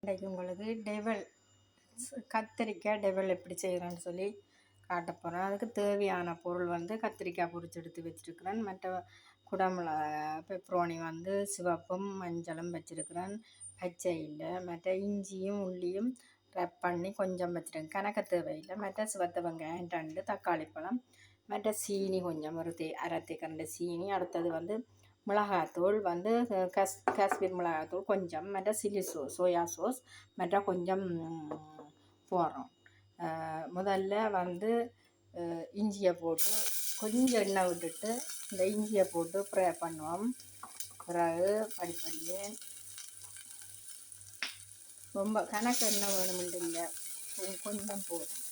இன்றைக்கு உங்களுக்கு கத்திரிக்காய் டெவல் எப்படி செய்கிறேன்னு சொல்லி காட்ட போகிறேன். அதுக்கு தேவையான பொருள் கத்திரிக்காய் பொரிச்சு எடுத்து வச்சுருக்கிறேன். மற்ற குடமிளகா பெப்ரோனி சிவப்பும் மஞ்சளும் வச்சுருக்கிறேன். பச்சை இல்லை. மற்ற இஞ்சியும் உள்ளியும் ரப் பண்ணி கொஞ்சம் வச்சுருக்கேன். கணக்க தேவையில்லை. மற்ற சிவத்த வெங்காயம் 2, தக்காளி பழம், மற்ற சீனி கொஞ்சம் அரை தேக்கரண்டி சீனி. அடுத்தது மிளகாத்தூள் காஷ்மீர் மிளகாத்தூள் கொஞ்சம், மற்ற சில்லி சோயா சாஸ் மற்ற கொஞ்சம் போடுறோம். முதல்ல இஞ்சியை போட்டு கொஞ்சம் எண்ணெய் விட்டுட்டு இந்த இஞ்சியை போட்டு ஃப்ரை பண்ணுவோம். பிறகு படிப்படியே ரொம்ப கணக்கு எண்ணெய் வேணுமென்று இல்லை, கொஞ்சம் போதும்.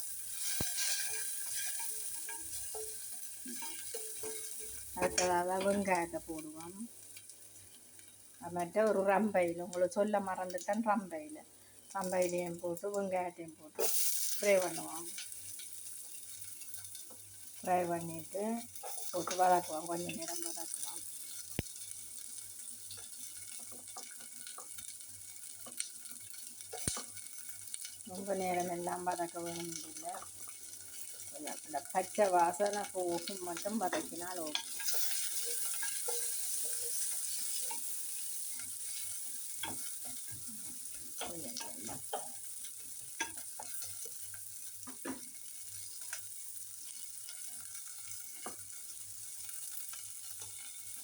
அடுத்ததாக வெங்காயத்தை போடுவோம். மற்ற ஒரு ரம்பையில் உங்களுக்கு சொல்ல மறந்துட்டேன். ரம்பையிலையும் போட்டு வெங்காயத்தையும் போட்டு ஃப்ரை பண்ணுவோம். ஃப்ரை பண்ணிவிட்டு போட்டு வதக்குவோம். கொஞ்சம் நேரம் வதக்குவோம். ரொம்ப நேரம் எல்லாம் வதக்க வேணுமில்லை. கொஞ்சம் இந்த பச்சை வாசனை போகும் மட்டும் வதக்கினால் ஓகே.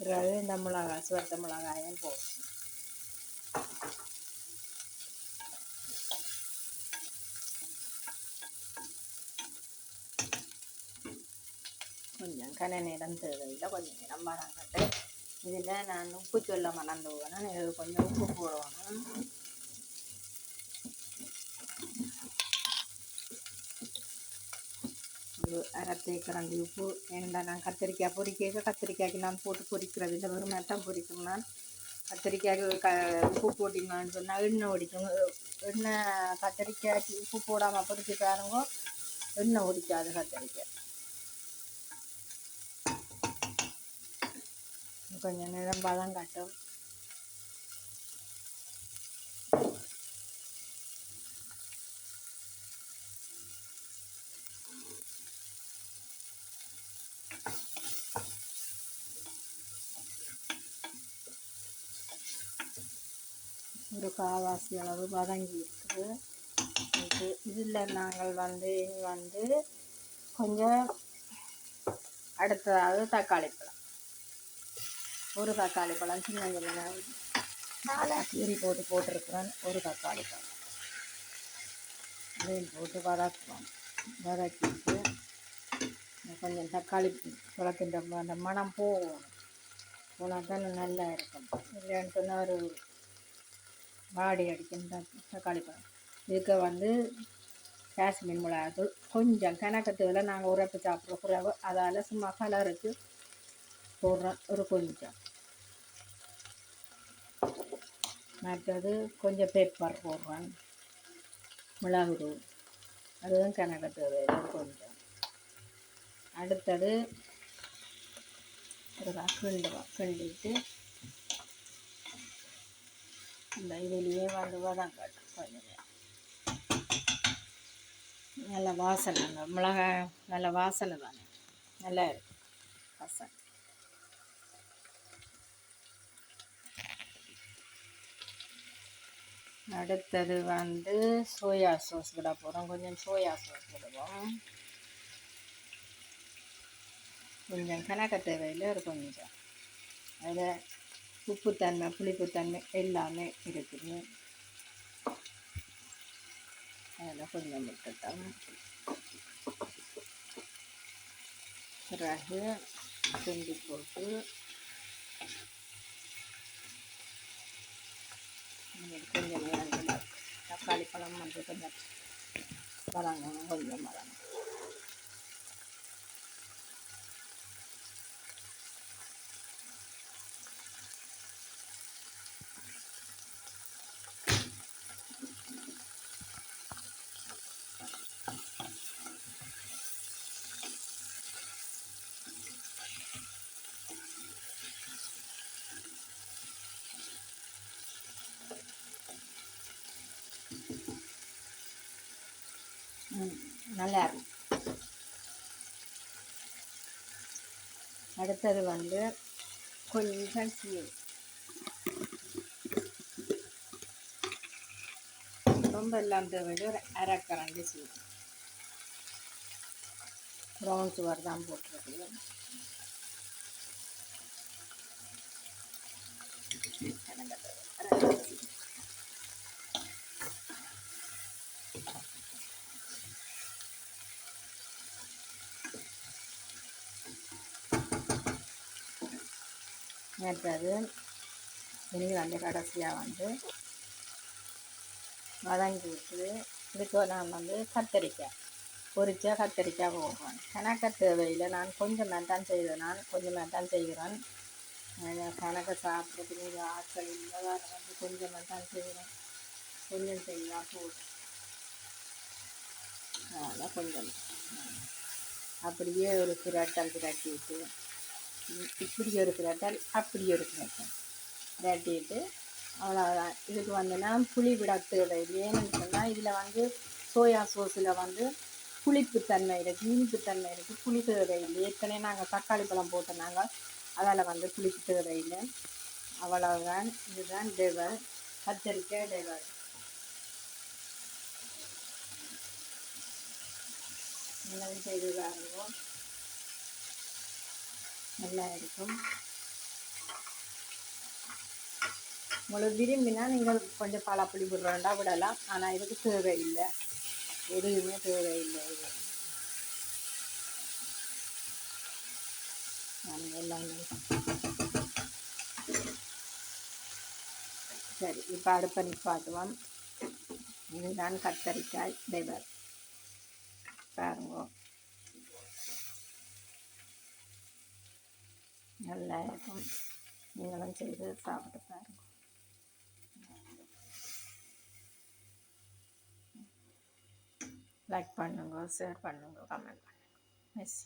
பிறகு இந்த மிளகாய் சிவத்த மிளகாயும் போடும். கொஞ்சம் கன நேரம் தேவையில்லை, கொஞ்சம் நேரம் வதங்கட்டு. இதில் நான் உப்பு சொல்ல மறந்து போவேன். இது கொஞ்சம் உப்பு போடணும். ஒரு அரை தேக்கரண்டி உப்பு. ஏன்னா நான் கத்திரிக்காய் கத்திரிக்காய்க்கு நான் போட்டு பொரிக்கிறது இல்லை, வெறும் மட்டும் பொரிக்கும். நான் கத்திரிக்காய்க்கு உப்பு போட்டிங்கன்னு சொன்னால் எண்ணெய் ஒடிக்கும். எண்ணெய் கத்திரிக்காய்க்கு உப்பு போடாமல் பொரிச்சு பாருங்க, எண்ணெய் ஒடிக்காது கத்திரிக்காய். கொஞ்சம் நேரம் வதங்கட்டும். ஒரு காவாசி அளவு வதங்கி இருக்குது. இதில் நாங்கள் கொஞ்சம் அடுத்ததாவது தக்காளி பழம், ஒரு தக்காளி பழம் சின்ன சின்ன கீரி போட்டிருக்கிறேன். ஒரு தக்காளி பழம் இதையும் போட்டு வதக்குவோம். வதக்கிட்டு கொஞ்சம் தக்காளி பழத்தின் அந்த மனம் போகணும். போனால் தான் நல்லா இருக்கும். இல்லைன்னு சொன்னால் ஒரு வாடி அடிக்கும் தக்காளி பழம். இதுக்கு காஷ்மீர் மிளகாத்தூள் கொஞ்சம் கணக்கத்தில் நாங்கள் உரைப்பு சாப்பிட்ற குறைவு, அதால் சும்மா கலருக்கு போடுறோம் ஒரு கொஞ்சம். மற்றது கொஞ்சம் பெப்பர் போடுறேன், மிளகுத்தூள் அதுவும் கணக்கத்தில் கொஞ்சம். அடுத்தது ஒரு கிண்டிட்டு இந்த இதிலேயே வதங்கட்டும். கொஞ்சம் நல்ல வாசனை, அந்த மிளகாய் நல்ல வாசனை தானே, நல்லா இருக்கும் வாசனை. அடுத்தது சோயா சாஸ் விட போகிறோம். கொஞ்சம் சோயா சாஸ் விடுவோம். கொஞ்சம் கணக்க தேவையில் ஒரு கொஞ்சம். அதில் உப்புத்தன்மை புளிப்புத்தன்மை எல்லாமே இருக்குது. அதில் கொஞ்சம் விட்டுட்டோம். பிறகு கிண்டி போட்டு கொஞ்சம் நேரம் தக்காளி பழம் கொஞ்சம் வதங்கணும். கொஞ்சம் வதங்கணும். நல்லா இருக்கும். அடுத்தது வந்து கொஞ்சம் சீனி, ரொம்ப எல்லாம் தேவையில்லை, ஒரு அரை கரண்டி சீனி, ப்ரௌன் சுகர் தான் போட்டிருக்கு. அடுத்தது இனி வந்து கடைசியாக வந்து வதங்கி விட்டு இதுக்கு நான் வந்து கத்தரிக்காய் பொரிச்சா கத்தரிக்காய் போடுறேன். கணக்க தேவையில் நான் கொஞ்சமாக தான் செய்வேன், கொஞ்சமாக தான் செய்கிறேன். கணக்கை சாப்பிட்றதுக்கு ஆட்கள் இல்லை, வந்து கொஞ்சமாக தான் செய்கிறேன், கொஞ்சம் செய்யலாம் போதும். அதெல்லாம் கொஞ்சம் அப்படியே ஒரு பிரட்டல் பிரட்டிட்டு, இப்படி ஒரு பிரட்டல் அப்படி ஒரு பிரட்டல் பிரட்டிட்டு அவ்வளோதான். இதுக்கு வந்து நான் புளி விட தேவையில்லை. ஏன்னு சொன்னால் இதில் வந்து சோயா சோஸில் வந்து புளிப்புத்தன்மை இருக்குது, இனிப்புத்தன்மை இருக்குது, புளி தேவையில்லை. ஏற்கனவே நாங்கள் தக்காளி பழம் போட்டு நாங்கள் அதால் வந்து புளிப்பு தேவையில்லை. அவ்வளவுதான். இதுதான் டெவல், கத்தரிக்காய் டெவல். எல்லாம் செய்து பாருங்க, நல்லா இருக்கும். உங்களுக்கு விரும்பினா நீங்கள் கொஞ்சம் பழப்புளி விடுறோண்டா விடலாம், ஆனால் இதுக்கு தேவையில்லை, எதுவுமே தேவையில்லை. இது எல்லாமே சரி. இப்போ அடுப்பை நிப்பாட்டுவோம். இதுதான் கத்தரிக்காய் டெவல் பாருங்க, நல்லா இருக்கும். நீங்களும் செய்து சாப்பிட்டு பாருங்க. லைக் பண்ணுங்க, ஷேர் பண்ணுங்க, கமெண்ட் பண்ணுங்க. மிஸ்